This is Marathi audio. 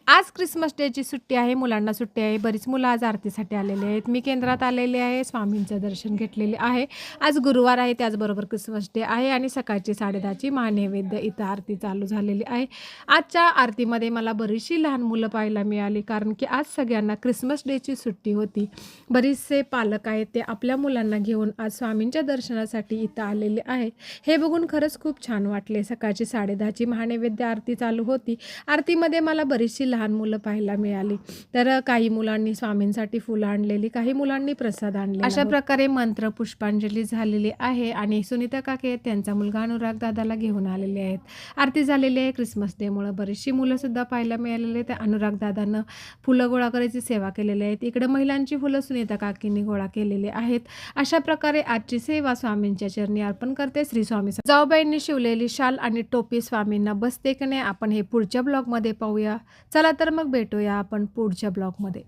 आज क्रिसमस डेची सुट्टी आहे, मुलांना सुट्टी आहे. बरीच मुलं आज आरतीसाठी आलेली आहेत. मी केंद्रात आलेले आहे, स्वामींचं दर्शन घेतलेले आहे. आज गुरुवार आहे, त्याचबरोबर क्रिसमस डे आहे आणि सकाळची 10:30ची महानैवेद्य इथं आरती चालू झालेली आहे. आजच्या आरतीमध्ये मला बरीचशी लहान मुलं पाहायला मिळाली, कारण की आज सगळ्यांना क्रिसमस डेची सुट्टी होती. बरेचसे पालक आहेत, ते आपल्या मुलांना घेऊन आज स्वामींच्या दर्शनासाठी इथं आलेले आहेत. हे बघून खरंच खूप छान वाटले. सकाळची 10:30ची महानैवेद्य आरती चालू होती. आरतीमध्ये मला बरीचशी लहान मुलं पाहायला मिळाली. तर काही मुलांनी स्वामींसाठी फुलं आणलेली, काही मुलांनी प्रसाद आणलेला. अशा प्रकारे मंत्र पुष्पांजली झालेली आहे आणि सुनीता काके त्यांचा मुलगा अनुराग दादाला घेऊन आलेले आहेत. आरती झालेली आहे. क्रिसमस डेमुळे बरीचशी मुलं सुद्धा पाहायला मिळालेले. तर अनुराग दादानं फुलं गोळा करायची सेवा केलेली आहे. इकडे महिलांची फुलं सुनीता काकींनी गोळा केलेले आहेत. अशा प्रकारे आजची सेवा स्वामींच्या चरणी अर्पण करते. श्री स्वामी. जाऊबाईंनी शिवलेली शाल आणि टोपी स्वामींना बसते की नाही, आपण हे पुढच्या ब्लॉगमध्ये पाहूया. चला तर मग भेटूया आपण पुढच्या ब्लॉगमध्ये.